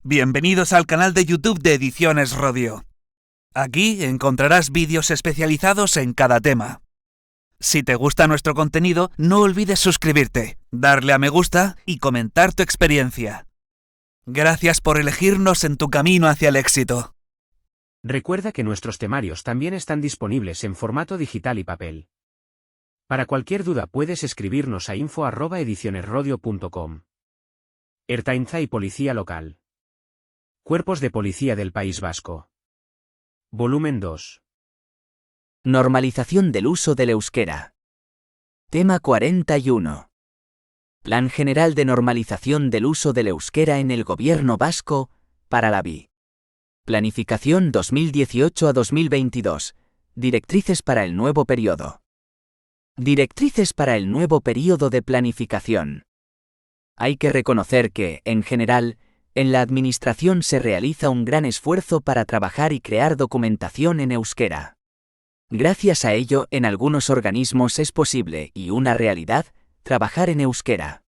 Bienvenidos al canal de YouTube de Ediciones Rodio. Aquí encontrarás vídeos especializados en cada tema. Si te gusta nuestro contenido, no olvides suscribirte, darle a me gusta y comentar tu experiencia. Gracias por elegirnos en tu camino hacia el éxito. Recuerda que nuestros temarios también están disponibles en formato digital y papel. Para cualquier duda puedes escribirnos a info@edicionesrodio.com. Ertzaintza y Policía Local. Cuerpos de Policía del País Vasco. Volumen 2. Normalización del uso del euskera. Tema 41. Plan General de Normalización del Uso del Euskera en el Gobierno Vasco, para la BI. Planificación 2018 a 2022. Directrices para el nuevo periodo. Directrices para el nuevo período de planificación. Hay que reconocer que, en general, en la Administración se realiza un gran esfuerzo para trabajar y crear documentación en euskera. Gracias a ello, en algunos organismos es posible, y una realidad, trabajar en euskera.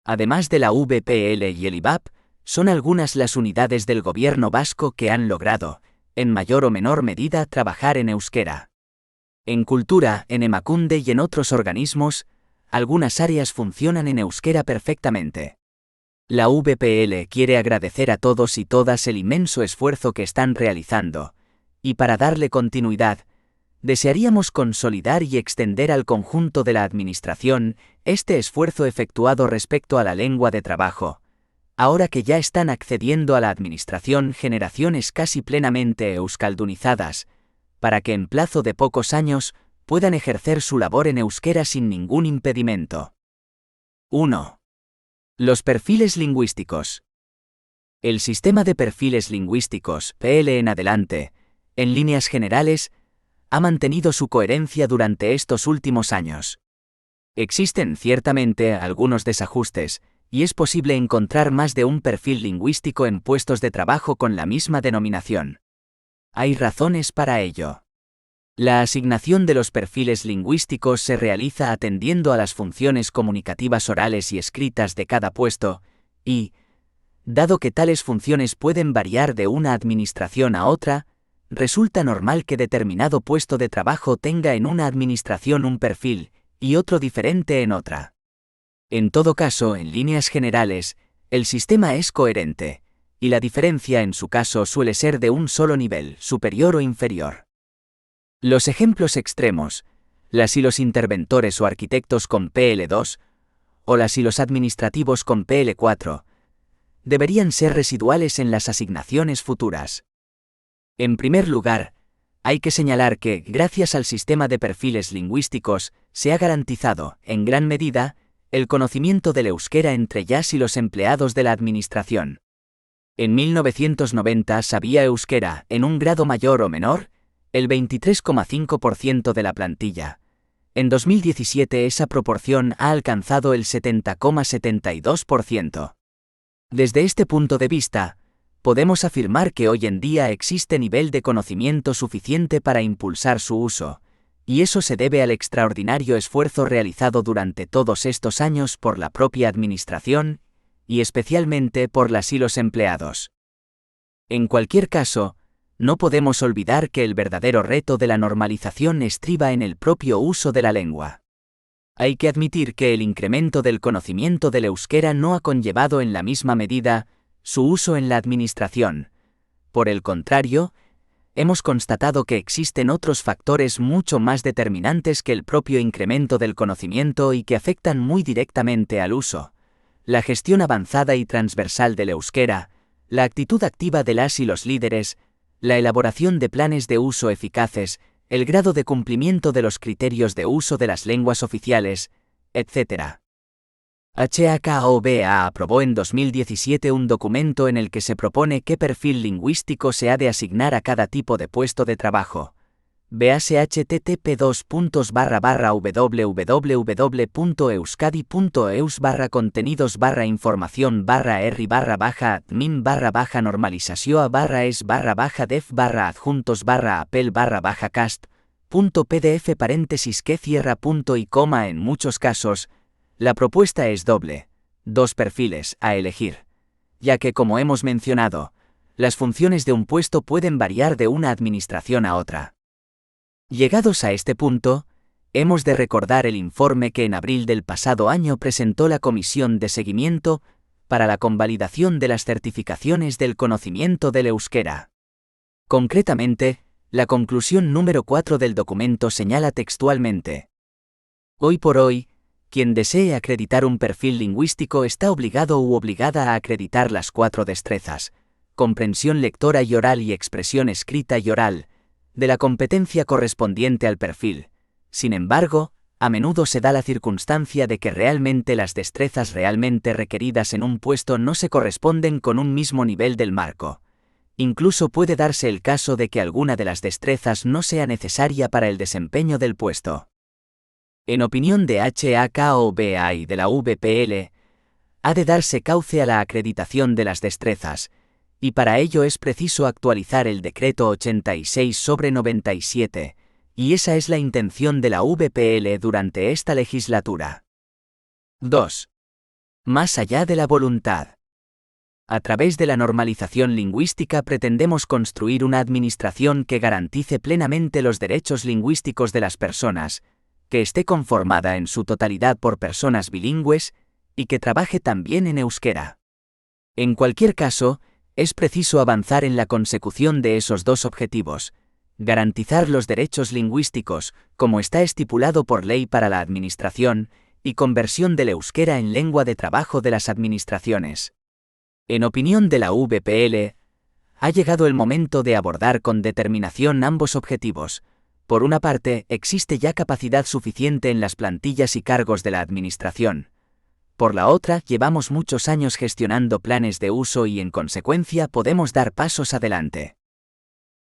Además de la VPL y el IVAP, son algunas las unidades del Gobierno vasco que han logrado, en mayor o menor medida, trabajar en euskera. En Cultura, en Emakunde y en otros organismos, algunas áreas funcionan en euskera perfectamente. La VPL quiere agradecer a todos y todas el inmenso esfuerzo que están realizando, y para darle continuidad, desearíamos consolidar y extender al conjunto de la Administración este esfuerzo efectuado respecto a la lengua de trabajo, ahora que ya están accediendo a la Administración generaciones casi plenamente euskaldunizadas, para que en plazo de pocos años puedan ejercer su labor en euskera sin ningún impedimento. 1. Los perfiles lingüísticos. El sistema de perfiles lingüísticos, PL en adelante, en líneas generales, ha mantenido su coherencia durante estos últimos años. Existen ciertamente algunos desajustes, y es posible encontrar más de un perfil lingüístico en puestos de trabajo con la misma denominación. Hay razones para ello. La asignación de los perfiles lingüísticos se realiza atendiendo a las funciones comunicativas orales y escritas de cada puesto, y, dado que tales funciones pueden variar de una administración a otra, resulta normal que determinado puesto de trabajo tenga en una administración un perfil, y otro diferente en otra. En todo caso, en líneas generales, el sistema es coherente, y la diferencia en su caso suele ser de un solo nivel, superior o inferior. Los ejemplos extremos, las y los interventores o arquitectos con PL2, o las y los administrativos con PL4, deberían ser residuales en las asignaciones futuras. En primer lugar, hay que señalar que, gracias al sistema de perfiles lingüísticos, se ha garantizado, en gran medida, el conocimiento del euskera entre las y los empleados de la Administración. En 1990 sabía euskera, en un grado mayor o menor, el 23,5% de la plantilla. En 2017 esa proporción ha alcanzado el 70,72%. Desde este punto de vista, podemos afirmar que hoy en día existe nivel de conocimiento suficiente para impulsar su uso, y eso se debe al extraordinario esfuerzo realizado durante todos estos años por la propia Administración, y especialmente por las y los empleados. En cualquier caso, no podemos olvidar que el verdadero reto de la normalización estriba en el propio uso de la lengua. Hay que admitir que el incremento del conocimiento del euskera no ha conllevado en la misma medida su uso en la Administración. Por el contrario, hemos constatado que existen otros factores mucho más determinantes que el propio incremento del conocimiento y que afectan muy directamente al uso: la gestión avanzada y transversal del euskera, la actitud activa de las y los líderes, la elaboración de planes de uso eficaces, el grado de cumplimiento de los criterios de uso de las lenguas oficiales, etc. HAKOBA aprobó en 2017 un documento en el que se propone qué perfil lingüístico se ha de asignar a cada tipo de puesto de trabajo. Véase http://www.euskadi.eus/conenidos/erri/admin/que cierra.y, en muchos casos, la propuesta es doble, dos perfiles a elegir. ya que, como hemos mencionado, las funciones de un puesto pueden variar de una administración a otra. Llegados a este punto, hemos de recordar el informe que en abril del pasado año presentó la Comisión de Seguimiento para la convalidación de las certificaciones del conocimiento del euskera. Concretamente, la conclusión número 4 del documento señala textualmente: hoy por hoy, quien desee acreditar un perfil lingüístico está obligado u obligada a acreditar las 4 destrezas: comprensión lectora y oral y expresión escrita y oral, de la competencia correspondiente al perfil. Sin embargo, a menudo se da la circunstancia de que realmente las destrezas realmente requeridas en un puesto no se corresponden con un mismo nivel del marco. Incluso puede darse el caso de que alguna de las destrezas no sea necesaria para el desempeño del puesto. En opinión de HAKOBA y de la VPL, ha de darse cauce a la acreditación de las destrezas, y para ello es preciso actualizar el Decreto 86/97, y esa es la intención de la VPL durante esta legislatura. 2. Más allá de la voluntad. A través de la normalización lingüística pretendemos construir una administración que garantice plenamente los derechos lingüísticos de las personas, que esté conformada en su totalidad por personas bilingües, y que trabaje también en euskera. En cualquier caso, es preciso avanzar en la consecución de esos dos objetivos: garantizar los derechos lingüísticos, como está estipulado por ley para la administración, y conversión del euskera en lengua de trabajo de las administraciones. En opinión de la VPL, ha llegado el momento de abordar con determinación ambos objetivos. Por una parte, existe ya capacidad suficiente en las plantillas y cargos de la administración. Por la otra, llevamos muchos años gestionando planes de uso y en consecuencia podemos dar pasos adelante.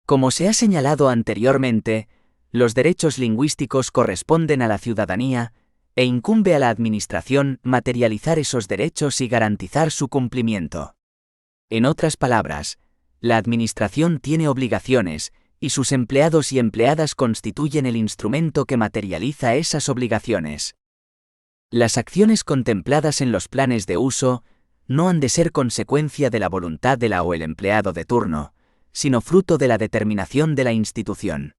Como se ha señalado anteriormente, los derechos lingüísticos corresponden a la ciudadanía, e incumbe a la Administración materializar esos derechos y garantizar su cumplimiento. En otras palabras, la Administración tiene obligaciones, y sus empleados y empleadas constituyen el instrumento que materializa esas obligaciones. Las acciones contempladas en los planes de uso no han de ser consecuencia de la voluntad de la o el empleado de turno, sino fruto de la determinación de la institución.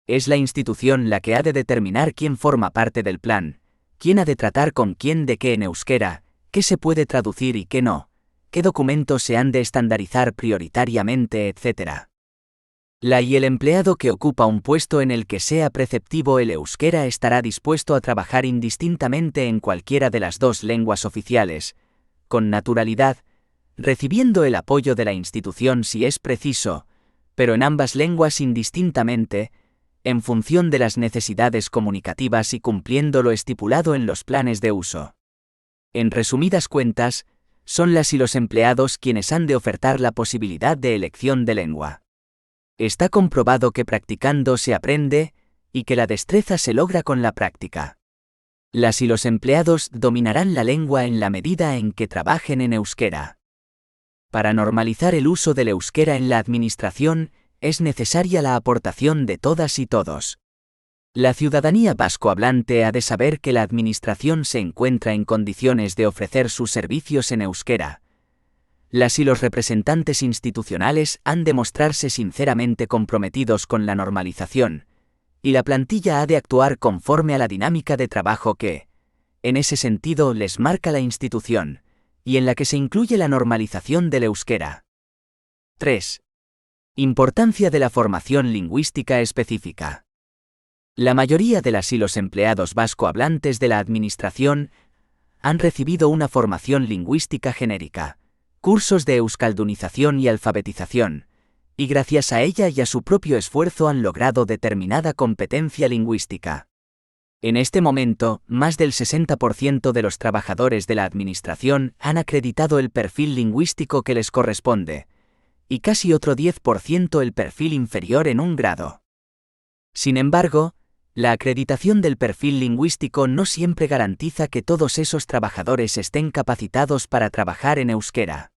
Es la institución la que ha de determinar quién forma parte del plan, quién ha de tratar con quién de qué en euskera, qué se puede traducir y qué no, qué documentos se han de estandarizar prioritariamente, etc. La y el empleado que ocupa un puesto en el que sea preceptivo el euskera estará dispuesto a trabajar indistintamente en cualquiera de las dos lenguas oficiales, con naturalidad, recibiendo el apoyo de la institución si es preciso, pero en ambas lenguas indistintamente, en función de las necesidades comunicativas y cumpliendo lo estipulado en los planes de uso. En resumidas cuentas, son las y los empleados quienes han de ofertar la posibilidad de elección de lengua. Está comprobado que practicando se aprende, y que la destreza se logra con la práctica. Las y los empleados dominarán la lengua en la medida en que trabajen en euskera. Para normalizar el uso del euskera en la administración, es necesaria la aportación de todas y todos. La ciudadanía vascohablante ha de saber que la administración se encuentra en condiciones de ofrecer sus servicios en euskera. Las y los representantes institucionales han de mostrarse sinceramente comprometidos con la normalización, y la plantilla ha de actuar conforme a la dinámica de trabajo que, en ese sentido, les marca la institución, y en la que se incluye la normalización del euskera. 3. Importancia de la formación lingüística específica. La mayoría de las y los empleados vascohablantes de la Administración han recibido una formación lingüística genérica, cursos de euskaldunización y alfabetización, y gracias a ella y a su propio esfuerzo han logrado determinada competencia lingüística. En este momento, más del 60% de los trabajadores de la Administración han acreditado el perfil lingüístico que les corresponde, y casi otro 10% el perfil inferior en un grado. Sin embargo, la acreditación del perfil lingüístico no siempre garantiza que todos esos trabajadores estén capacitados para trabajar en euskera.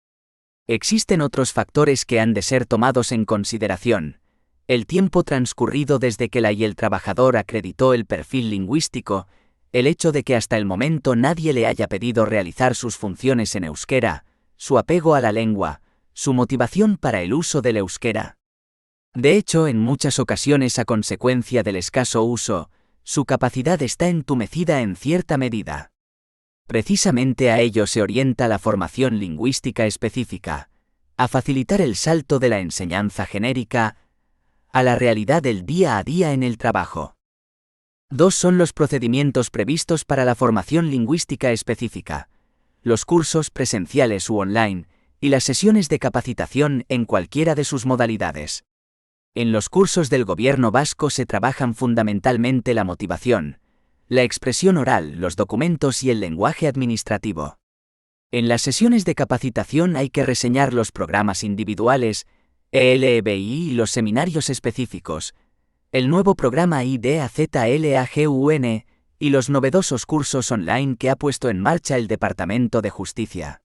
Existen otros factores que han de ser tomados en consideración: el tiempo transcurrido desde que la y el trabajador acreditó el perfil lingüístico, el hecho de que hasta el momento nadie le haya pedido realizar sus funciones en euskera, su apego a la lengua, su motivación para el uso del euskera. De hecho, en muchas ocasiones a consecuencia del escaso uso, su capacidad está entumecida en cierta medida. Precisamente a ello se orienta la formación lingüística específica, a facilitar el salto de la enseñanza genérica a la realidad del día a día en el trabajo. 2 son los procedimientos previstos para la formación lingüística específica: los cursos presenciales u online, y las sesiones de capacitación en cualquiera de sus modalidades. En los cursos del Gobierno vasco se trabajan fundamentalmente la motivación, la expresión oral, los documentos y el lenguaje administrativo. En las sesiones de capacitación hay que reseñar los programas individuales, ELEBI y los seminarios específicos, el nuevo programa IDAZLAGUN y los novedosos cursos online que ha puesto en marcha el Departamento de Justicia.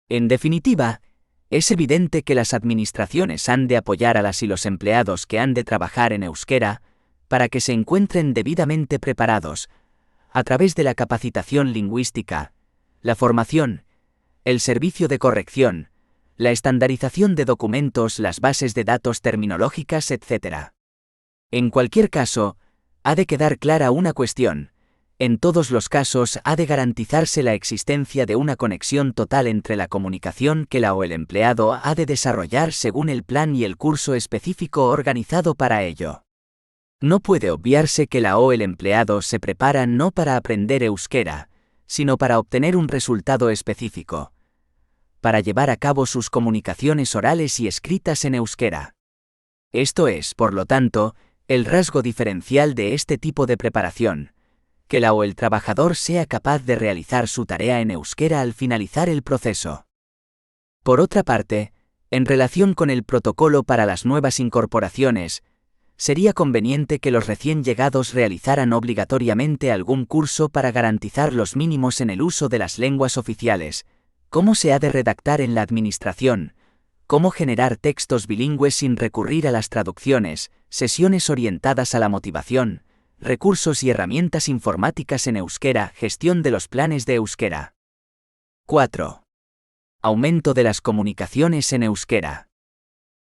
En definitiva, es evidente que las administraciones han de apoyar a las y los empleados que han de trabajar en euskera, para que se encuentren debidamente preparados, a través de la capacitación lingüística, la formación, el servicio de corrección, la estandarización de documentos, las bases de datos terminológicas, etc. En cualquier caso, ha de quedar clara una cuestión: en todos los casos ha de garantizarse la existencia de una conexión total entre la comunicación que la o el empleado ha de desarrollar según el plan y el curso específico organizado para ello. No puede obviarse que la o el empleado se preparan no para aprender euskera, sino para obtener un resultado específico, para llevar a cabo sus comunicaciones orales y escritas en euskera. Esto es, por lo tanto, el rasgo diferencial de este tipo de preparación: que la o el trabajador sea capaz de realizar su tarea en euskera al finalizar el proceso. Por otra parte, en relación con el protocolo para las nuevas incorporaciones, sería conveniente que los recién llegados realizaran obligatoriamente algún curso para garantizar los mínimos en el uso de las lenguas oficiales, cómo se ha de redactar en la administración, cómo generar textos bilingües sin recurrir a las traducciones, sesiones orientadas a la motivación, recursos y herramientas informáticas en euskera, gestión de los planes de euskera. 4. Aumento de las comunicaciones en euskera.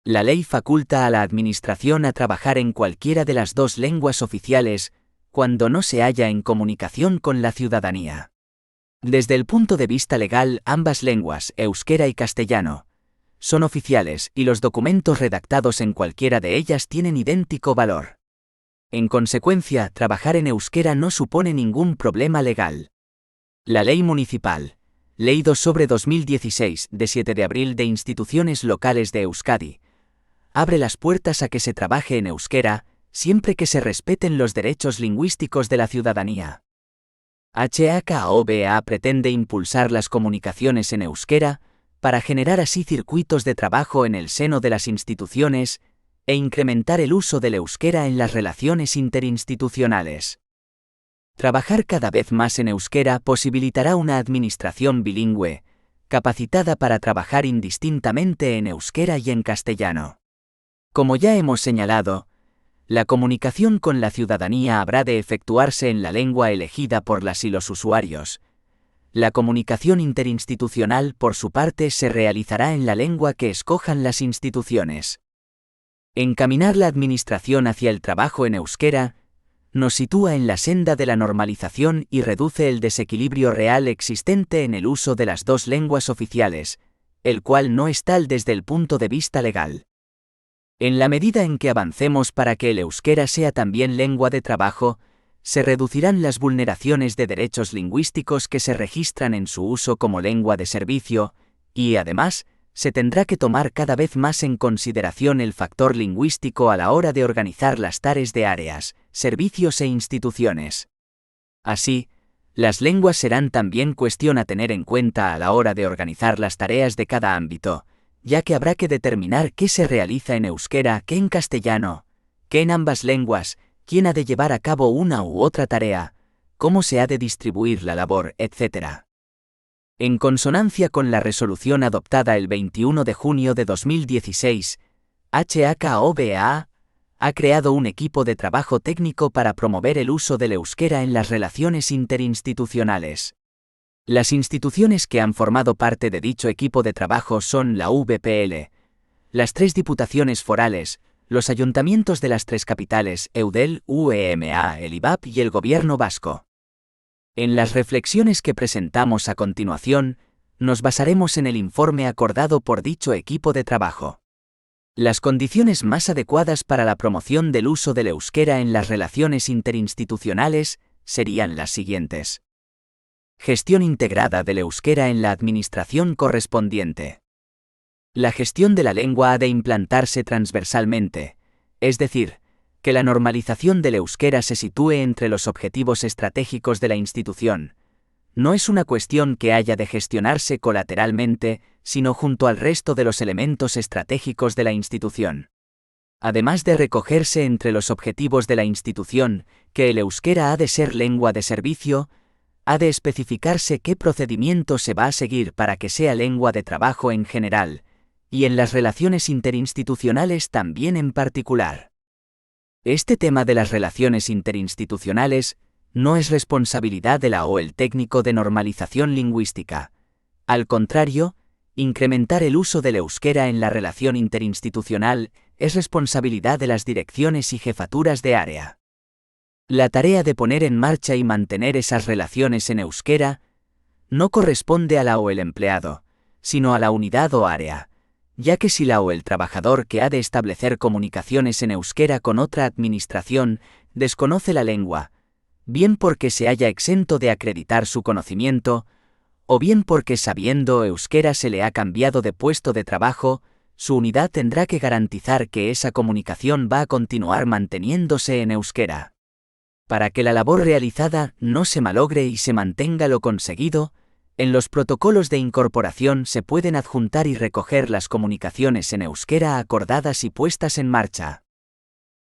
La ley faculta a la Administración a trabajar en cualquiera de las 2 lenguas oficiales, cuando no se halla en comunicación con la ciudadanía. Desde el punto de vista legal, ambas lenguas, euskera y castellano, son oficiales y los documentos redactados en cualquiera de ellas tienen idéntico valor. En consecuencia, trabajar en euskera no supone ningún problema legal. La Ley Municipal, Ley 2/2016, de 7 de abril de Instituciones Locales de Euskadi, abre las puertas a que se trabaje en euskera, siempre que se respeten los derechos lingüísticos de la ciudadanía. HAKOBA pretende impulsar las comunicaciones en euskera, para generar así circuitos de trabajo en el seno de las instituciones, e incrementar el uso del euskera en las relaciones interinstitucionales. Trabajar cada vez más en euskera posibilitará una administración bilingüe, capacitada para trabajar indistintamente en euskera y en castellano. Como ya hemos señalado, la comunicación con la ciudadanía habrá de efectuarse en la lengua elegida por las y los usuarios. La comunicación interinstitucional, por su parte, se realizará en la lengua que escojan las instituciones. Encaminar la administración hacia el trabajo en euskera nos sitúa en la senda de la normalización y reduce el desequilibrio real existente en el uso de las 2 lenguas oficiales, el cual no es tal desde el punto de vista legal. En la medida en que avancemos para que el euskera sea también lengua de trabajo, se reducirán las vulneraciones de derechos lingüísticos que se registran en su uso como lengua de servicio, y además, se tendrá que tomar cada vez más en consideración el factor lingüístico a la hora de organizar las tareas de áreas, servicios e instituciones. Así, las lenguas serán también cuestión a tener en cuenta a la hora de organizar las tareas de cada ámbito, ya que habrá que determinar qué se realiza en euskera, qué en castellano, qué en ambas lenguas, quién ha de llevar a cabo una u otra tarea, cómo se ha de distribuir la labor, etc. En consonancia con la resolución adoptada el 21 de junio de 2016, HAKOBA ha creado un equipo de trabajo técnico para promover el uso del euskera en las relaciones interinstitucionales. Las instituciones que han formado parte de dicho equipo de trabajo son la VPL, las 3 diputaciones forales, los ayuntamientos de las 3 capitales, Eudel, UEMA, el IVAP y el Gobierno vasco. En las reflexiones que presentamos a continuación, nos basaremos en el informe acordado por dicho equipo de trabajo. Las condiciones más adecuadas para la promoción del uso del euskera en las relaciones interinstitucionales serían las siguientes. Gestión integrada del euskera en la administración correspondiente. La gestión de la lengua ha de implantarse transversalmente, es decir, que la normalización del euskera se sitúe entre los objetivos estratégicos de la institución. No es una cuestión que haya de gestionarse colateralmente, sino junto al resto de los elementos estratégicos de la institución. Además de recogerse entre los objetivos de la institución, que el euskera ha de ser lengua de servicio, ha de especificarse qué procedimiento se va a seguir para que sea lengua de trabajo en general, y en las relaciones interinstitucionales también en particular. Este tema de las relaciones interinstitucionales no es responsabilidad de la o el técnico de normalización lingüística. Al contrario, incrementar el uso del euskera en la relación interinstitucional es responsabilidad de las direcciones y jefaturas de área. La tarea de poner en marcha y mantener esas relaciones en euskera no corresponde a la o el empleado, sino a la unidad o área, ya que si la o el trabajador que ha de establecer comunicaciones en euskera con otra administración desconoce la lengua, bien porque se haya exento de acreditar su conocimiento, o bien porque sabiendo euskera se le ha cambiado de puesto de trabajo, su unidad tendrá que garantizar que esa comunicación va a continuar manteniéndose en euskera. Para que la labor realizada no se malogre y se mantenga lo conseguido, en los protocolos de incorporación se pueden adjuntar y recoger las comunicaciones en euskera acordadas y puestas en marcha.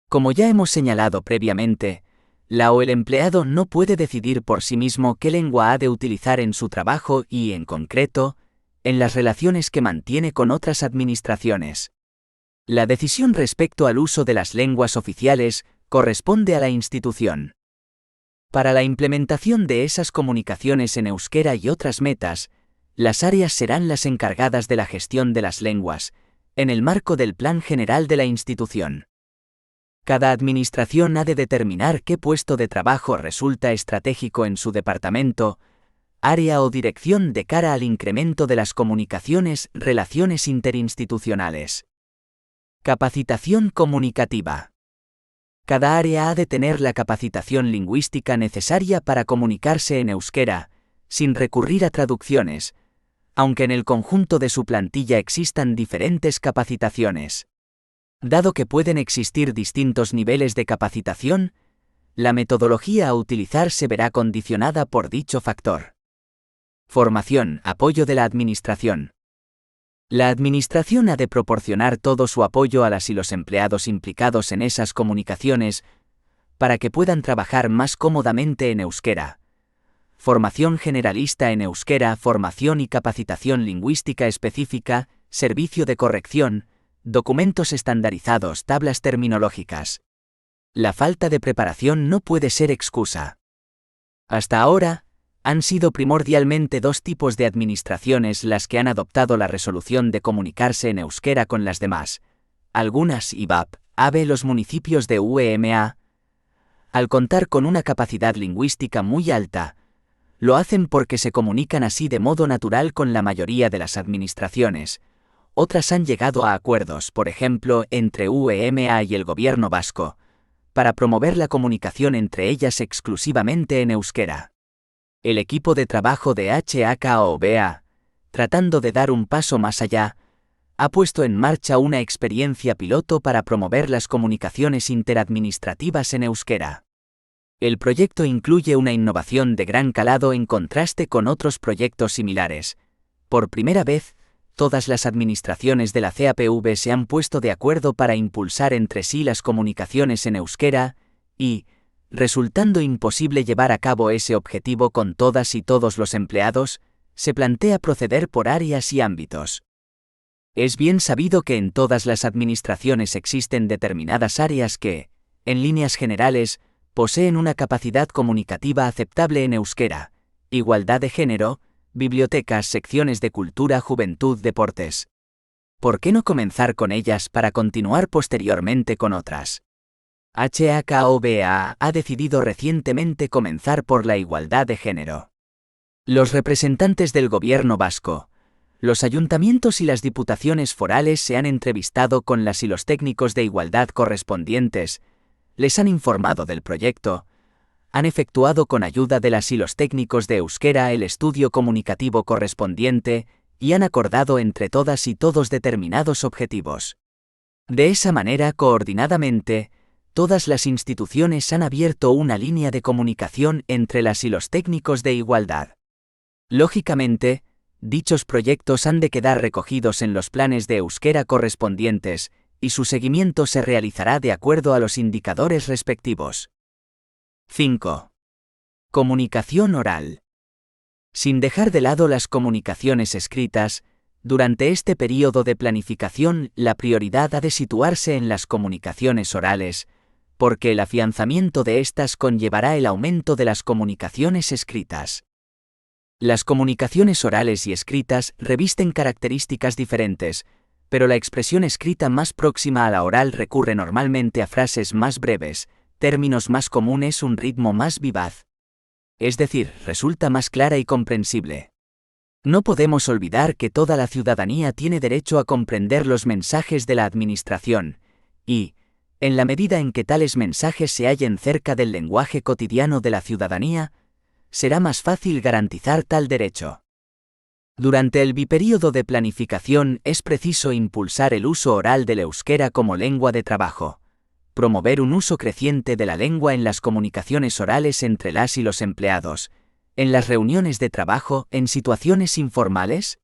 Como ya hemos señalado previamente, la o el empleado no puede decidir por sí mismo qué lengua ha de utilizar en su trabajo y, en concreto, en las relaciones que mantiene con otras administraciones. La decisión respecto al uso de las lenguas oficiales corresponde a la institución. Para la implementación de esas comunicaciones en euskera y otras metas, las áreas serán las encargadas de la gestión de las lenguas, en el marco del Plan General de la institución. Cada administración ha de determinar qué puesto de trabajo resulta estratégico en su departamento, área o dirección de cara al incremento de las comunicaciones, relaciones interinstitucionales. Capacitación comunicativa. Cada área ha de tener la capacitación lingüística necesaria para comunicarse en euskera, sin recurrir a traducciones, aunque en el conjunto de su plantilla existan diferentes capacitaciones. Dado que pueden existir distintos niveles de capacitación, la metodología a utilizar se verá condicionada por dicho factor. Formación, apoyo de la administración. La administración ha de proporcionar todo su apoyo a las y los empleados implicados en esas comunicaciones para que puedan trabajar más cómodamente en euskera. Formación generalista en euskera, formación y capacitación lingüística específica, servicio de corrección, documentos estandarizados, tablas terminológicas. La falta de preparación no puede ser excusa. Hasta ahora, han sido primordialmente 2 tipos de administraciones las que han adoptado la resolución de comunicarse en euskera con las demás. Algunas IVAP, AVE los municipios de UEMA, al contar con una capacidad lingüística muy alta, lo hacen porque se comunican así de modo natural con la mayoría de las administraciones. Otras han llegado a acuerdos, por ejemplo, entre UEMA y el Gobierno vasco, para promover la comunicación entre ellas exclusivamente en euskera. El equipo de trabajo de HAKOBA, tratando de dar un paso más allá, ha puesto en marcha una experiencia piloto para promover las comunicaciones interadministrativas en euskera. El proyecto incluye una innovación de gran calado en contraste con otros proyectos similares. Por primera vez, todas las administraciones de la CAPV se han puesto de acuerdo para impulsar entre sí las comunicaciones en euskera y, resultando imposible llevar a cabo ese objetivo con todas y todos los empleados, se plantea proceder por áreas y ámbitos. Es bien sabido que en todas las administraciones existen determinadas áreas que, en líneas generales, poseen una capacidad comunicativa aceptable en euskera, igualdad de género, bibliotecas, secciones de cultura, juventud, deportes. ¿Por qué no comenzar con ellas para continuar posteriormente con otras? HAKOBA ha decidido recientemente comenzar por la igualdad de género. Los representantes del gobierno vasco, los ayuntamientos y las diputaciones forales se han entrevistado con las y los técnicos de igualdad correspondientes, les han informado del proyecto, han efectuado con ayuda de las y los técnicos de euskera el estudio comunicativo correspondiente y han acordado entre todas y todos determinados objetivos. De esa manera, coordinadamente, todas las instituciones han abierto una línea de comunicación entre las y los técnicos de igualdad. Lógicamente, dichos proyectos han de quedar recogidos en los planes de euskera correspondientes, y su seguimiento se realizará de acuerdo a los indicadores respectivos. 5. Comunicación oral. Sin dejar de lado las comunicaciones escritas, durante este período de planificación la prioridad ha de situarse en las comunicaciones orales, porque el afianzamiento de estas conllevará el aumento de las comunicaciones escritas. Las comunicaciones orales y escritas revisten características diferentes, pero la expresión escrita más próxima a la oral recurre normalmente a frases más breves, términos más comunes, un ritmo más vivaz. Es decir, resulta más clara y comprensible. No podemos olvidar que toda la ciudadanía tiene derecho a comprender los mensajes de la administración, y, en la medida en que tales mensajes se hallen cerca del lenguaje cotidiano de la ciudadanía, será más fácil garantizar tal derecho. Durante el biperíodo de planificación es preciso impulsar el uso oral del euskera como lengua de trabajo, promover un uso creciente de la lengua en las comunicaciones orales entre las y los empleados, en las reuniones de trabajo, en situaciones informales.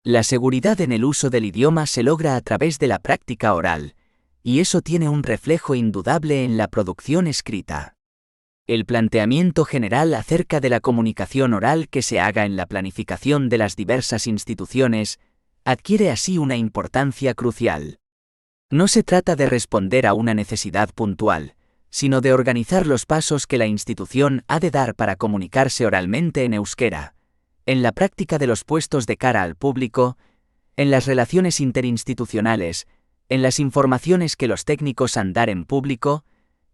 La seguridad en el uso del idioma se logra a través de la práctica oral, y eso tiene un reflejo indudable en la producción escrita. El planteamiento general acerca de la comunicación oral que se haga en la planificación de las diversas instituciones adquiere así una importancia crucial. No se trata de responder a una necesidad puntual, sino de organizar los pasos que la institución ha de dar para comunicarse oralmente en euskera, en la práctica de los puestos de cara al público, en las relaciones interinstitucionales, en las informaciones que los técnicos han dar en público,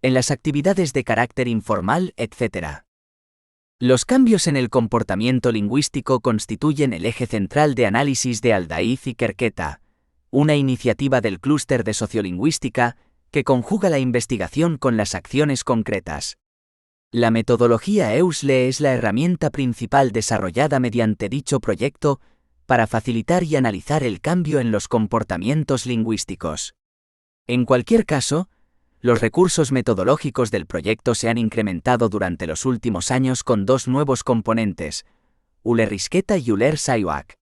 en las actividades de carácter informal, etc. Los cambios en el comportamiento lingüístico constituyen el eje central de análisis de Aldaiz y Kerketa, una iniciativa del clúster de sociolingüística que conjuga la investigación con las acciones concretas. La metodología EUSLE es la herramienta principal desarrollada mediante dicho proyecto para facilitar y analizar el cambio en los comportamientos lingüísticos. En cualquier caso, los recursos metodológicos del proyecto se han incrementado durante los últimos años con dos nuevos componentes, Ulerrizketa y Uler-Saiwak.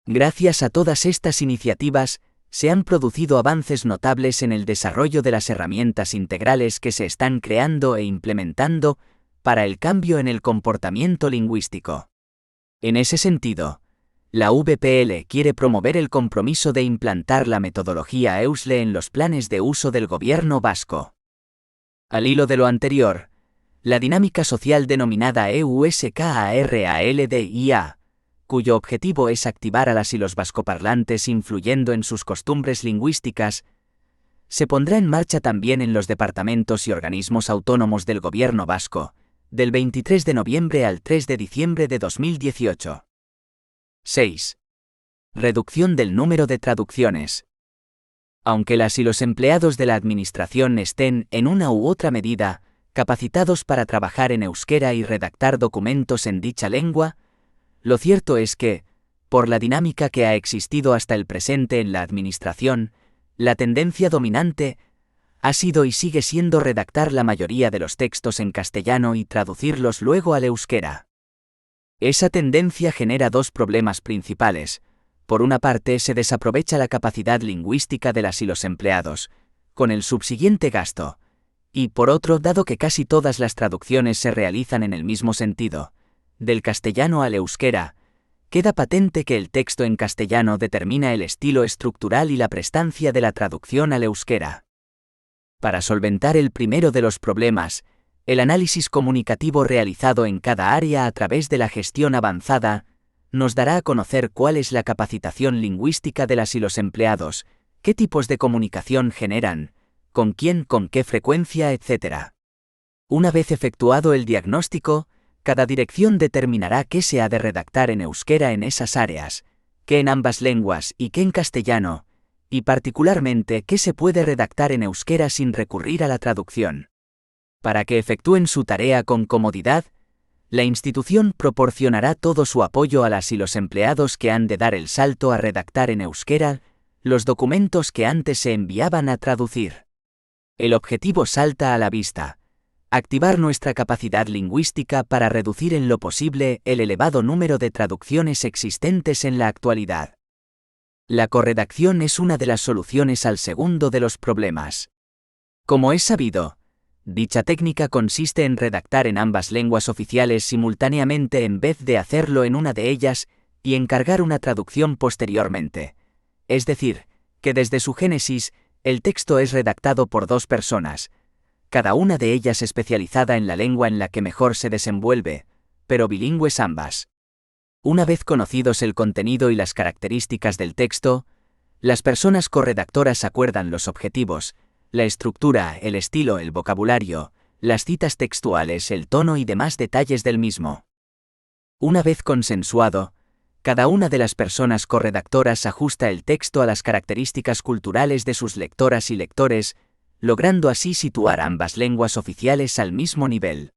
Gracias a todas estas iniciativas, se han producido avances notables en el desarrollo de las herramientas integrales que se están creando e implementando para el cambio en el comportamiento lingüístico. En ese sentido, la VPL quiere promover el compromiso de implantar la metodología EUSLE en los planes de uso del gobierno vasco. Al hilo de lo anterior, la dinámica social denominada EUSKARALDIA, cuyo objetivo es activar a las y los vascoparlantes influyendo en sus costumbres lingüísticas, se pondrá en marcha también en los departamentos y organismos autónomos del gobierno vasco, del 23 de noviembre al 3 de diciembre de 2018. 6. Reducción del número de traducciones. Aunque las y los empleados de la administración estén, en una u otra medida, capacitados para trabajar en euskera y redactar documentos en dicha lengua, lo cierto es que, por la dinámica que ha existido hasta el presente en la administración, la tendencia dominante ha sido y sigue siendo redactar la mayoría de los textos en castellano y traducirlos luego al euskera. Esa tendencia genera dos problemas principales. Por una parte, se desaprovecha la capacidad lingüística de las y los empleados, con el subsiguiente gasto, y por otro, dado que casi todas las traducciones se realizan en el mismo sentido, del castellano al euskera, queda patente que el texto en castellano determina el estilo estructural y la prestancia de la traducción al euskera. Para solventar el primero de los problemas, El análisis comunicativo realizado en cada área a través de la gestión avanzada nos dará a conocer cuál es la capacitación lingüística de las y los empleados, qué tipos de comunicación generan, con quién, con qué frecuencia, etc. Una vez efectuado el diagnóstico, cada dirección determinará qué se ha de redactar en euskera en esas áreas, qué en ambas lenguas y qué en castellano, y particularmente qué se puede redactar en euskera sin recurrir a la traducción. Para que efectúen su tarea con comodidad, la institución proporcionará todo su apoyo a las y los empleados que han de dar el salto a redactar en euskera los documentos que antes se enviaban a traducir. El objetivo salta a la vista: activar nuestra capacidad lingüística para reducir en lo posible el elevado número de traducciones existentes en la actualidad. La corredacción es una de las soluciones al segundo de los problemas. Como es sabido, dicha técnica consiste en redactar en ambas lenguas oficiales simultáneamente en vez de hacerlo en una de ellas y encargar una traducción posteriormente. Es decir, que desde su génesis, el texto es redactado por dos personas, cada una de ellas especializada en la lengua en la que mejor se desenvuelve, pero bilingües ambas. Una vez conocidos el contenido y las características del texto, las personas corredactoras acuerdan los objetivos, la estructura, el estilo, el vocabulario, las citas textuales, el tono y demás detalles del mismo. Una vez consensuado, cada una de las personas corredactoras ajusta el texto a las características culturales de sus lectoras y lectores, logrando así situar ambas lenguas oficiales al mismo nivel.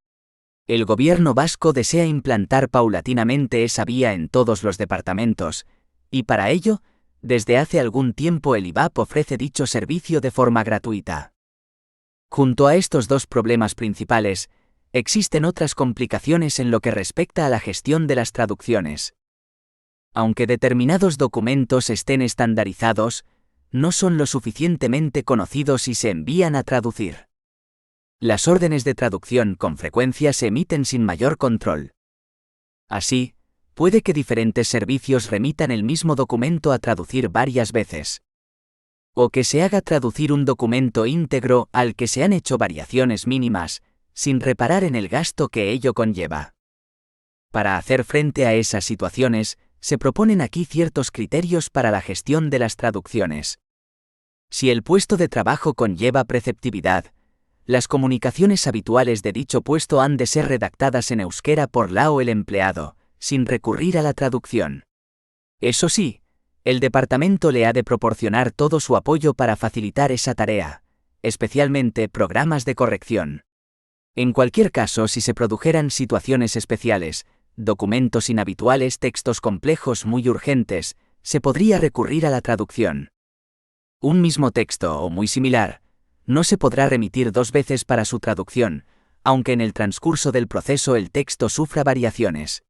El gobierno vasco desea implantar paulatinamente esa vía en todos los departamentos, y para ello, desde hace algún tiempo el IVAP ofrece dicho servicio de forma gratuita. Junto a estos dos problemas principales, existen otras complicaciones en lo que respecta a la gestión de las traducciones. Aunque determinados documentos estén estandarizados, no son lo suficientemente conocidos y se envían a traducir. Las órdenes de traducción con frecuencia se emiten sin mayor control. Así, puede que diferentes servicios remitan el mismo documento a traducir varias veces. O que se haga traducir un documento íntegro al que se han hecho variaciones mínimas, sin reparar en el gasto que ello conlleva. Para hacer frente a esas situaciones, se proponen aquí ciertos criterios para la gestión de las traducciones. Si el puesto de trabajo conlleva preceptividad, las comunicaciones habituales de dicho puesto han de ser redactadas en euskera por la o el empleado, sin recurrir a la traducción. Eso sí, el departamento le ha de proporcionar todo su apoyo para facilitar esa tarea, especialmente programas de corrección. En cualquier caso, si se produjeran situaciones especiales, documentos inhabituales, textos complejos muy urgentes, se podría recurrir a la traducción. Un mismo texto o muy similar no se podrá remitir dos veces para su traducción, aunque en el transcurso del proceso el texto sufra variaciones.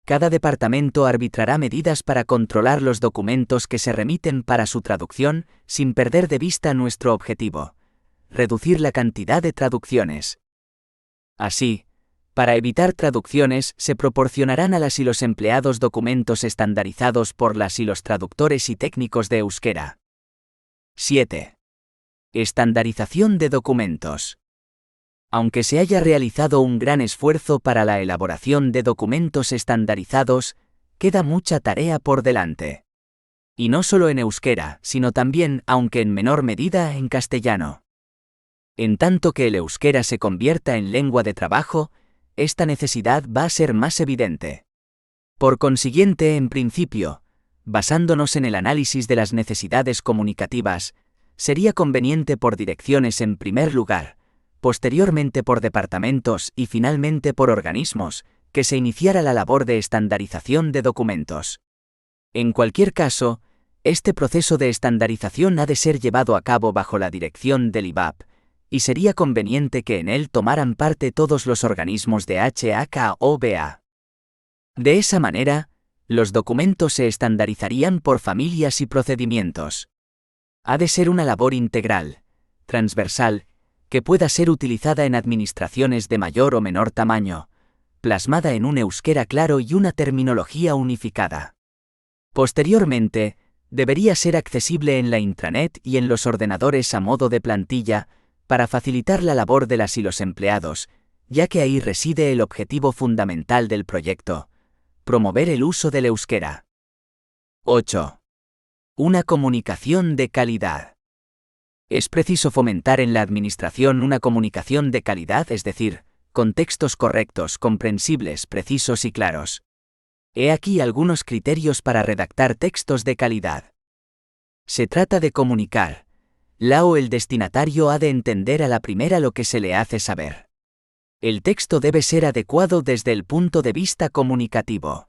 Cada departamento arbitrará medidas para controlar los documentos que se remiten para su traducción, sin perder de vista nuestro objetivo: reducir la cantidad de traducciones. Así, para evitar traducciones, se proporcionarán a las y los empleados documentos estandarizados por las y los traductores y técnicos de euskera. 7. Estandarización de documentos. Aunque se haya realizado un gran esfuerzo para la elaboración de documentos estandarizados, queda mucha tarea por delante. Y no solo en euskera, sino también, aunque en menor medida, en castellano. En tanto que el euskera se convierta en lengua de trabajo, esta necesidad va a ser más evidente. Por consiguiente, en principio, basándonos en el análisis de las necesidades comunicativas, sería conveniente por direcciones en primer lugar, posteriormente por departamentos y finalmente por organismos, que se iniciara la labor de estandarización de documentos. En cualquier caso, este proceso de estandarización ha de ser llevado a cabo bajo la dirección del IVAP, y sería conveniente que en él tomaran parte todos los organismos de HAKOBA. De esa manera, los documentos se estandarizarían por familias y procedimientos. Ha de ser una labor integral, transversal, que pueda ser utilizada en administraciones de mayor o menor tamaño, plasmada en un euskera claro y una terminología unificada. Posteriormente, debería ser accesible en la intranet y en los ordenadores a modo de plantilla, para facilitar la labor de las y los empleados, ya que ahí reside el objetivo fundamental del proyecto: promover el uso del euskera. 8. Una comunicación de calidad. Es preciso fomentar en la administración una comunicación de calidad, es decir, con textos correctos, comprensibles, precisos y claros. He aquí algunos criterios para redactar textos de calidad. Se trata de comunicar. La o el destinatario ha de entender a la primera lo que se le hace saber. El texto debe ser adecuado desde el punto de vista comunicativo.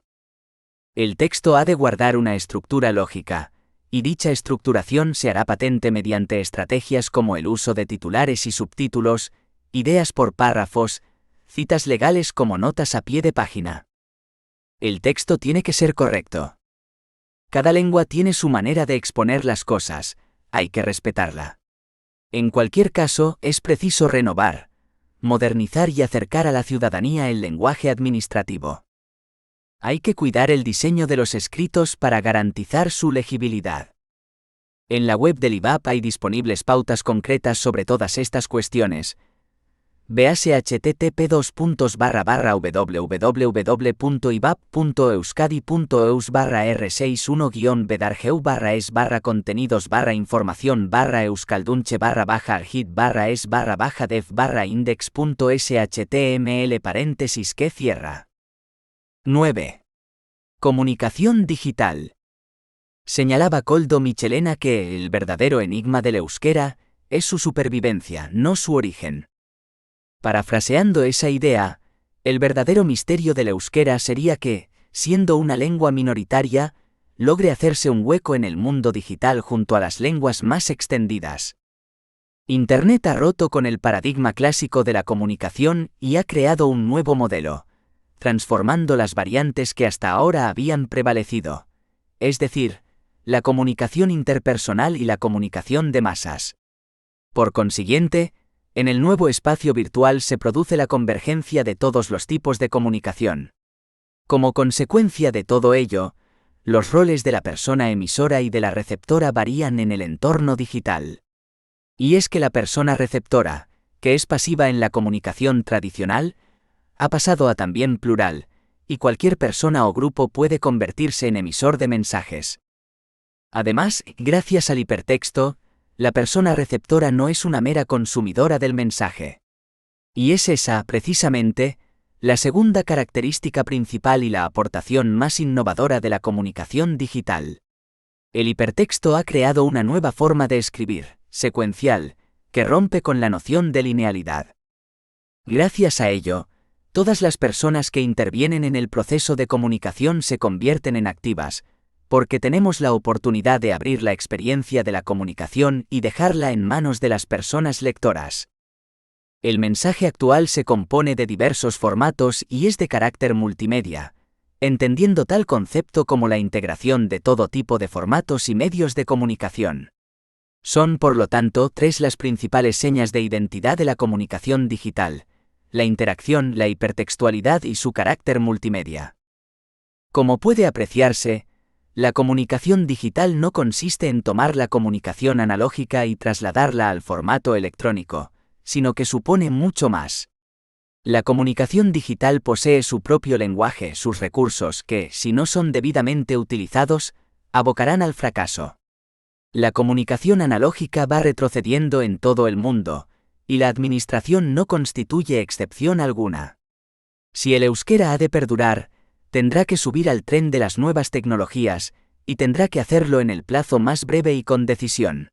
El texto ha de guardar una estructura lógica, y dicha estructuración se hará patente mediante estrategias como el uso de titulares y subtítulos, ideas por párrafos, citas legales como notas a pie de página. El texto tiene que ser correcto. Cada lengua tiene su manera de exponer las cosas, hay que respetarla. En cualquier caso, es preciso renovar, modernizar y acercar a la ciudadanía el lenguaje administrativo. Hay que cuidar el diseño de los escritos para garantizar su legibilidad. En la web del IVAP hay disponibles pautas concretas sobre todas estas cuestiones. Véase http://www.ibap.euskadi.eus/es/contenidos/argid/es/argid/q-argid/html que cierra. 9. Comunicación digital. Señalaba Koldo Michelena que el verdadero enigma del euskera es su supervivencia, no su origen. Parafraseando esa idea, el verdadero misterio del euskera sería que, siendo una lengua minoritaria, logre hacerse un hueco en el mundo digital junto a las lenguas más extendidas. Internet ha roto con el paradigma clásico de la comunicación y ha creado un nuevo modelo, transformando las variantes que hasta ahora habían prevalecido, es decir, la comunicación interpersonal y la comunicación de masas. Por consiguiente, en el nuevo espacio virtual se produce la convergencia de todos los tipos de comunicación. Como consecuencia de todo ello, los roles de la persona emisora y de la receptora varían en el entorno digital. Y es que la persona receptora, que es pasiva en la comunicación tradicional, ha pasado a también plural, y cualquier persona o grupo puede convertirse en emisor de mensajes. Además, gracias al hipertexto, la persona receptora no es una mera consumidora del mensaje. Y es esa, precisamente, la segunda característica principal y la aportación más innovadora de la comunicación digital. El hipertexto ha creado una nueva forma de escribir, secuencial, que rompe con la noción de linealidad. Gracias a ello, todas las personas que intervienen en el proceso de comunicación se convierten en activas, porque tenemos la oportunidad de abrir la experiencia de la comunicación y dejarla en manos de las personas lectoras. El mensaje actual se compone de diversos formatos y es de carácter multimedia, entendiendo tal concepto como la integración de todo tipo de formatos y medios de comunicación. Son, por lo tanto, tres las principales señas de identidad de la comunicación digital: la interacción, la hipertextualidad y su carácter multimedia. Como puede apreciarse, la comunicación digital no consiste en tomar la comunicación analógica y trasladarla al formato electrónico, sino que supone mucho más. La comunicación digital posee su propio lenguaje, sus recursos que, si no son debidamente utilizados, abocarán al fracaso. La comunicación analógica va retrocediendo en todo el mundo, y la administración no constituye excepción alguna. Si el euskera ha de perdurar, tendrá que subir al tren de las nuevas tecnologías, y tendrá que hacerlo en el plazo más breve y con decisión.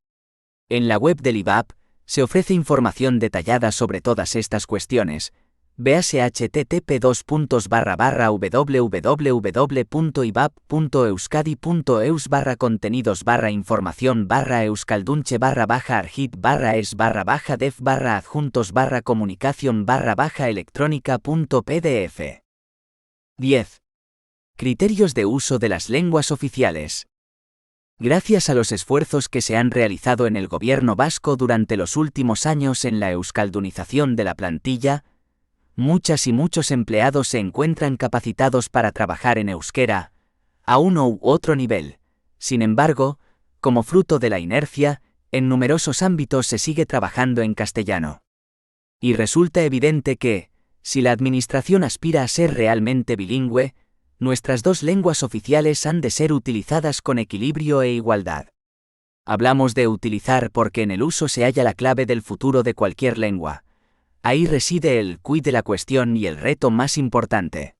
En la web del IVAP, se ofrece información detallada sobre todas estas cuestiones. Véase http://www.ibap.euskadi.eus/contenidos/información/argid/es/adjuntos/comunicación/electrónica.pdf. 10. Criterios de uso de las lenguas oficiales. Gracias a los esfuerzos que se han realizado en el gobierno vasco durante los últimos años en la euskaldunización de la plantilla, muchas y muchos empleados se encuentran capacitados para trabajar en euskera, a uno u otro nivel. Sin embargo, como fruto de la inercia, en numerosos ámbitos se sigue trabajando en castellano. Y resulta evidente que, si la Administración aspira a ser realmente bilingüe, nuestras dos lenguas oficiales han de ser utilizadas con equilibrio e igualdad. Hablamos de utilizar porque en el uso se halla la clave del futuro de cualquier lengua. Ahí reside el quid de la cuestión y el reto más importante.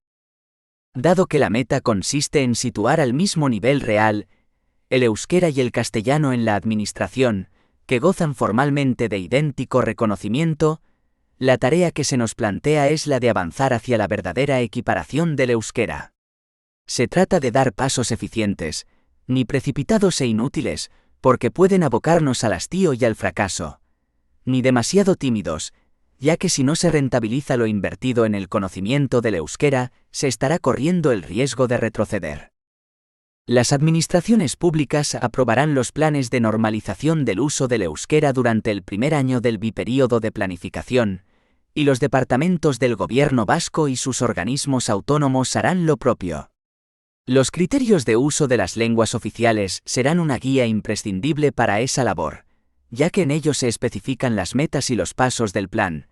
Dado que la meta consiste en situar al mismo nivel real el euskera y el castellano en la Administración, que gozan formalmente de idéntico reconocimiento, la tarea que se nos plantea es la de avanzar hacia la verdadera equiparación del euskera. Se trata de dar pasos eficientes, ni precipitados e inútiles, porque pueden abocarnos al hastío y al fracaso, ni demasiado tímidos, ya que si no se rentabiliza lo invertido en el conocimiento del euskera, se estará corriendo el riesgo de retroceder. Las administraciones públicas aprobarán los planes de normalización del uso del euskera durante el primer año del biperíodo de planificación, y los departamentos del Gobierno vasco y sus organismos autónomos harán lo propio. Los criterios de uso de las lenguas oficiales serán una guía imprescindible para esa labor, ya que en ellos se especifican las metas y los pasos del plan.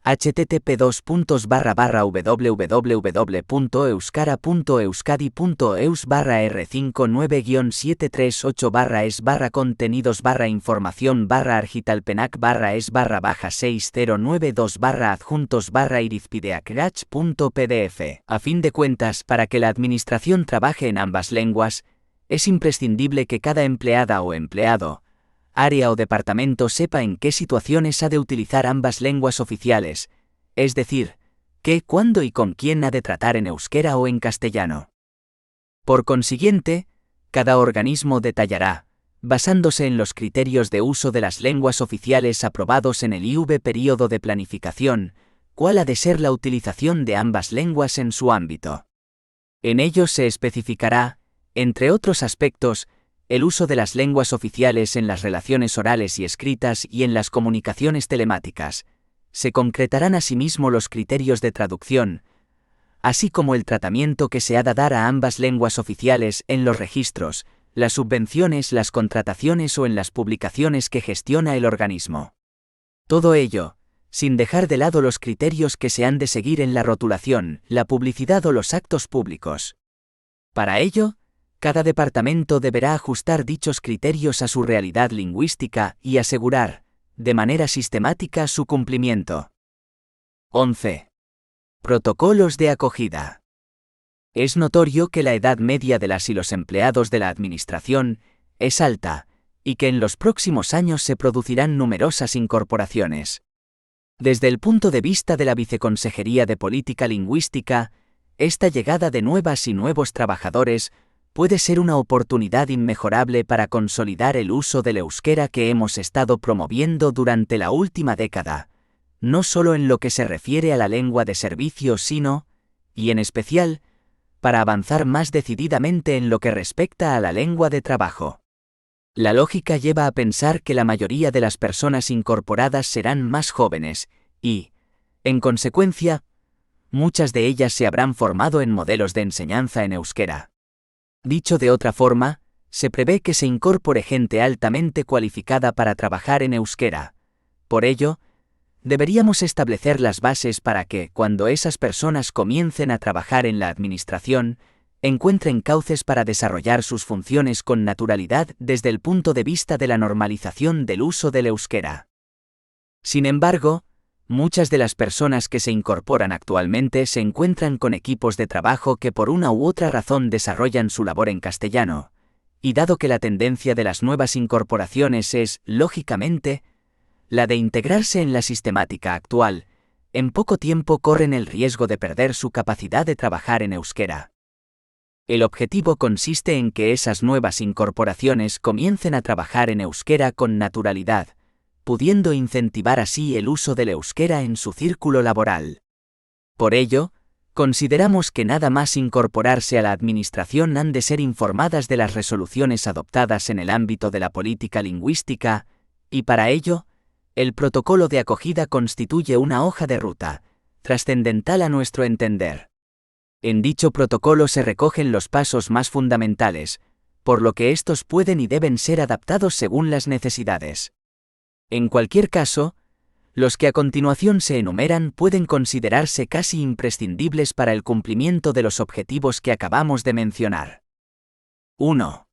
http://www.euskara.euskadi.eus/r5 A fin de cuentas, para que la administración trabaje en ambas lenguas, es imprescindible que cada empleada o empleado, área o departamento sepa en qué situaciones ha de utilizar ambas lenguas oficiales, es decir, qué, cuándo y con quién ha de tratar en euskera o en castellano. Por consiguiente, cada organismo detallará, basándose en los criterios de uso de las lenguas oficiales aprobados en el IV período de planificación, cuál ha de ser la utilización de ambas lenguas en su ámbito. En ellos se especificará, entre otros aspectos, el uso de las lenguas oficiales en las relaciones orales y escritas y en las comunicaciones telemáticas. Se concretarán asimismo los criterios de traducción, así como el tratamiento que se ha de dar a ambas lenguas oficiales en los registros, las subvenciones, las contrataciones o en las publicaciones que gestiona el organismo. Todo ello, sin dejar de lado los criterios que se han de seguir en la rotulación, la publicidad o los actos públicos. Para ello, cada departamento deberá ajustar dichos criterios a su realidad lingüística y asegurar, de manera sistemática, su cumplimiento. 11. Protocolos de acogida. Es notorio que la edad media de las y los empleados de la Administración es alta, y que en los próximos años se producirán numerosas incorporaciones. Desde el punto de vista de la Viceconsejería de Política Lingüística, esta llegada de nuevas y nuevos trabajadores puede ser una oportunidad inmejorable para consolidar el uso del euskera que hemos estado promoviendo durante la última década, no solo en lo que se refiere a la lengua de servicio, sino, y en especial, para avanzar más decididamente en lo que respecta a la lengua de trabajo. La lógica lleva a pensar que la mayoría de las personas incorporadas serán más jóvenes, y, en consecuencia, muchas de ellas se habrán formado en modelos de enseñanza en euskera. Dicho de otra forma, se prevé que se incorpore gente altamente cualificada para trabajar en euskera. Por ello, deberíamos establecer las bases para que, cuando esas personas comiencen a trabajar en la Administración, encuentren cauces para desarrollar sus funciones con naturalidad desde el punto de vista de la normalización del uso del euskera. Sin embargo, muchas de las personas que se incorporan actualmente se encuentran con equipos de trabajo que por una u otra razón desarrollan su labor en castellano, y dado que la tendencia de las nuevas incorporaciones es, lógicamente, la de integrarse en la sistemática actual, en poco tiempo corren el riesgo de perder su capacidad de trabajar en euskera. El objetivo consiste en que esas nuevas incorporaciones comiencen a trabajar en euskera con naturalidad, pudiendo incentivar así el uso del euskera en su círculo laboral. Por ello, consideramos que nada más incorporarse a la Administración han de ser informadas de las resoluciones adoptadas en el ámbito de la política lingüística, y para ello, el protocolo de acogida constituye una hoja de ruta, trascendental a nuestro entender. En dicho protocolo se recogen los pasos más fundamentales, por lo que estos pueden y deben ser adaptados según las necesidades. En cualquier caso, los que a continuación se enumeran pueden considerarse casi imprescindibles para el cumplimiento de los objetivos que acabamos de mencionar. 1.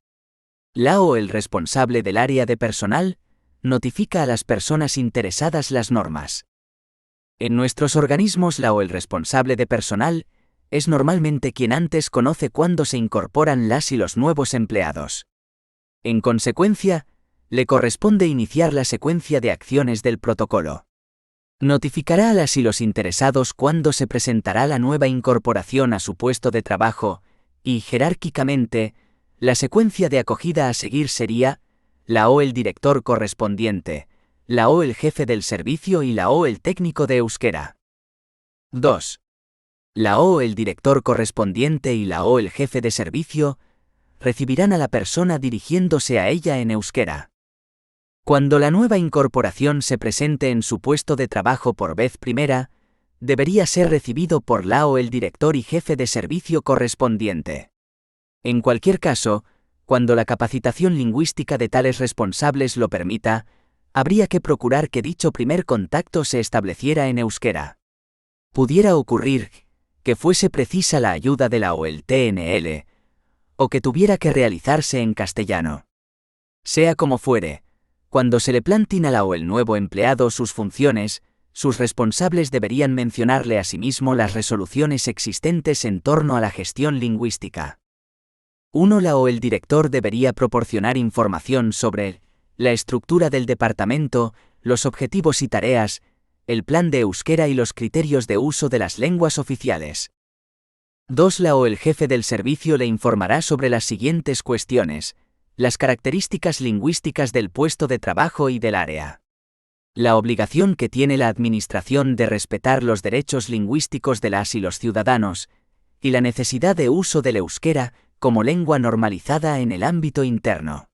La o el responsable del área de personal notifica a las personas interesadas las normas. En nuestros organismos la o el responsable de personal es normalmente quien antes conoce cuándo se incorporan las y los nuevos empleados. En consecuencia, le corresponde iniciar la secuencia de acciones del protocolo. Notificará a las y los interesados cuándo se presentará la nueva incorporación a su puesto de trabajo y, jerárquicamente, la secuencia de acogida a seguir sería la o el director correspondiente, la o el jefe del servicio y la o el técnico de euskera. 2. La o el director correspondiente y la o el jefe de servicio recibirán a la persona dirigiéndose a ella en euskera. Cuando la nueva incorporación se presente en su puesto de trabajo por vez primera, debería ser recibido por la o el director y jefe de servicio correspondiente. En cualquier caso, cuando la capacitación lingüística de tales responsables lo permita, habría que procurar que dicho primer contacto se estableciera en euskera. Pudiera ocurrir que fuese precisa la ayuda de la o el TNL, o que tuviera que realizarse en castellano. Sea como fuere, cuando se le planteen a la o el nuevo empleado sus funciones, sus responsables deberían mencionarle asimismo las resoluciones existentes en torno a la gestión lingüística. 1. La o el director debería proporcionar información sobre la estructura del departamento, los objetivos y tareas, el plan de euskera y los criterios de uso de las lenguas oficiales. 2. La o el jefe del servicio le informará sobre las siguientes cuestiones: las características lingüísticas del puesto de trabajo y del área. La obligación que tiene la administración de respetar los derechos lingüísticos de las y los ciudadanos, y la necesidad de uso del euskera como lengua normalizada en el ámbito interno.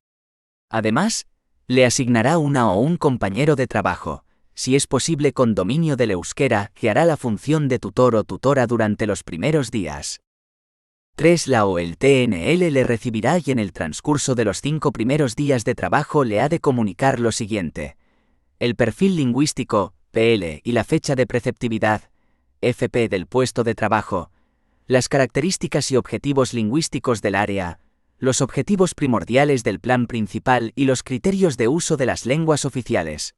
Además, le asignará una o un compañero de trabajo, si es posible con dominio del euskera, que hará la función de tutor o tutora durante los primeros días. 3. La o el TNL le recibirá y en el transcurso de los 5 primeros días de trabajo le ha de comunicar lo siguiente: el perfil lingüístico, PL, y la fecha de preceptividad, FP, del puesto de trabajo, las características y objetivos lingüísticos del área, los objetivos primordiales del plan principal y los criterios de uso de las lenguas oficiales.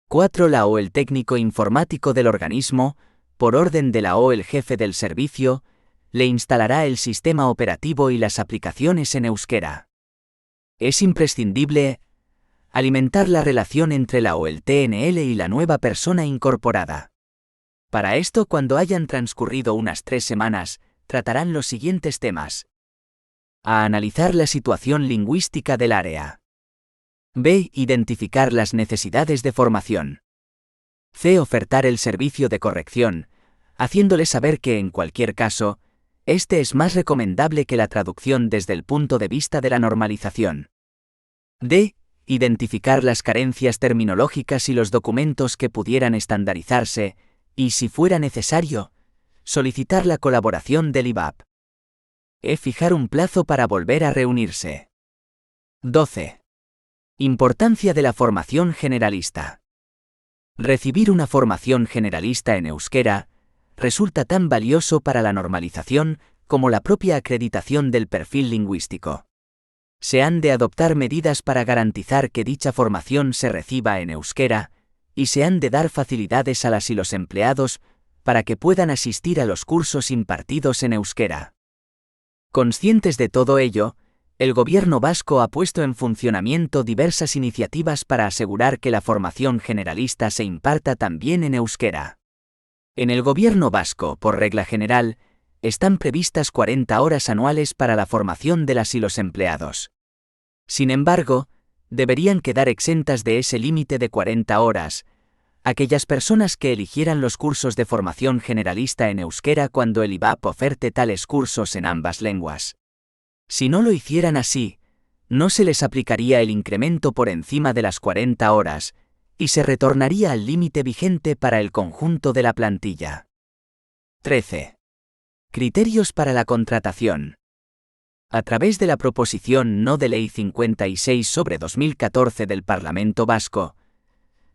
4. La o el técnico informático del organismo, por orden de la o el jefe del servicio, le instalará el sistema operativo y las aplicaciones en euskera. Es imprescindible alimentar la relación entre la o el TNL y la nueva persona incorporada. Para esto, cuando hayan transcurrido unas 3 semanas, tratarán los siguientes temas. A. Analizar la situación lingüística del área. B. Identificar las necesidades de formación. C. Ofertar el servicio de corrección, haciéndole saber que, en cualquier caso, este es más recomendable que la traducción desde el punto de vista de la normalización. D. Identificar las carencias terminológicas y los documentos que pudieran estandarizarse, y, si fuera necesario, solicitar la colaboración del IVAP. E. Fijar un plazo para volver a reunirse. 12. Importancia de la formación generalista. Recibir una formación generalista en euskera resulta tan valioso para la normalización como la propia acreditación del perfil lingüístico. Se han de adoptar medidas para garantizar que dicha formación se reciba en euskera, y se han de dar facilidades a las y los empleados para que puedan asistir a los cursos impartidos en euskera. Conscientes de todo ello, el gobierno vasco ha puesto en funcionamiento diversas iniciativas para asegurar que la formación generalista se imparta también en euskera. En el gobierno vasco, por regla general, están previstas 40 horas anuales para la formación de las y los empleados. Sin embargo, deberían quedar exentas de ese límite de 40 horas aquellas personas que eligieran los cursos de formación generalista en euskera cuando el IVAP oferte tales cursos en ambas lenguas. Si no lo hicieran así, no se les aplicaría el incremento por encima de las 40 horas, y se retornaría al límite vigente para el conjunto de la plantilla. 13. Criterios para la contratación. A través de la proposición no de ley 56/2014 del Parlamento Vasco,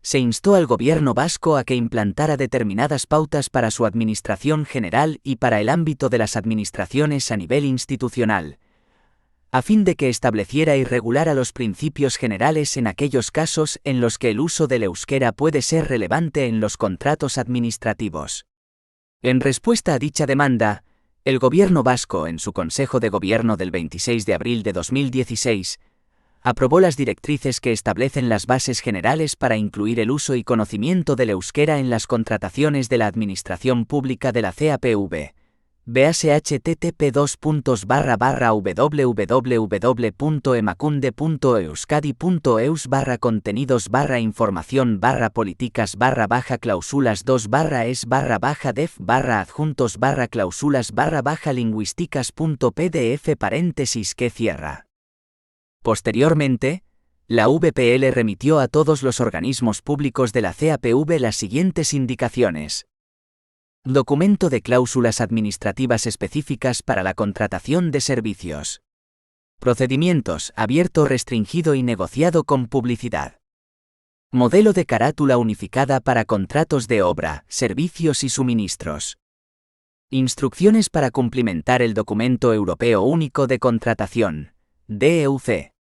se instó al Gobierno vasco a que implantara determinadas pautas para su administración general y para el ámbito de las administraciones a nivel institucional, a fin de que estableciera y regulara los principios generales en aquellos casos en los que el uso del euskera puede ser relevante en los contratos administrativos. En respuesta a dicha demanda, el Gobierno vasco, en su Consejo de Gobierno del 26 de abril de 2016, aprobó las directrices que establecen las bases generales para incluir el uso y conocimiento del euskera en las contrataciones de la Administración Pública de la CAPV. Véase http://www.emakunde.euskadi.euskadi.información/políticas/cláusulas 2/es/def/adjuntos/clausulas/lingüísticas.pdf que cierra. Posteriormente, la VPL remitió a todos los organismos públicos de la CAPV las siguientes indicaciones. Documento de cláusulas administrativas específicas para la contratación de servicios. Procedimientos: abierto, restringido y negociado con publicidad. Modelo de carátula unificada para contratos de obra, servicios y suministros. Instrucciones para cumplimentar el Documento Europeo Único de Contratación, DEUC.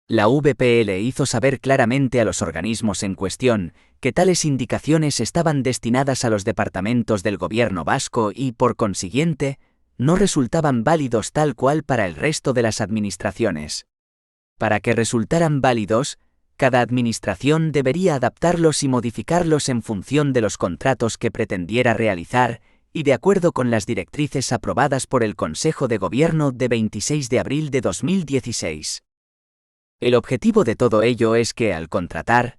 La VPL hizo saber claramente a los organismos en cuestión que tales indicaciones estaban destinadas a los departamentos del Gobierno vasco y, por consiguiente, no resultaban válidos tal cual para el resto de las administraciones. Para que resultaran válidos, cada administración debería adaptarlos y modificarlos en función de los contratos que pretendiera realizar y de acuerdo con las directrices aprobadas por el Consejo de Gobierno de 26 de abril de 2016. El objetivo de todo ello es que, al contratar,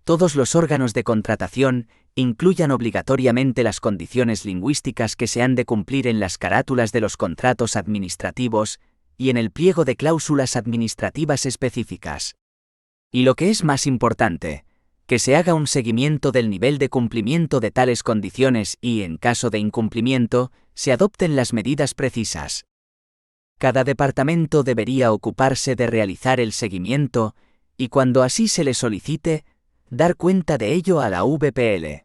todos los órganos de contratación incluyan obligatoriamente las condiciones lingüísticas que se han de cumplir en las carátulas de los contratos administrativos y en el pliego de cláusulas administrativas específicas. Y lo que es más importante, que se haga un seguimiento del nivel de cumplimiento de tales condiciones y, en caso de incumplimiento, se adopten las medidas precisas. Cada departamento debería ocuparse de realizar el seguimiento y, cuando así se le solicite, dar cuenta de ello a la VPL.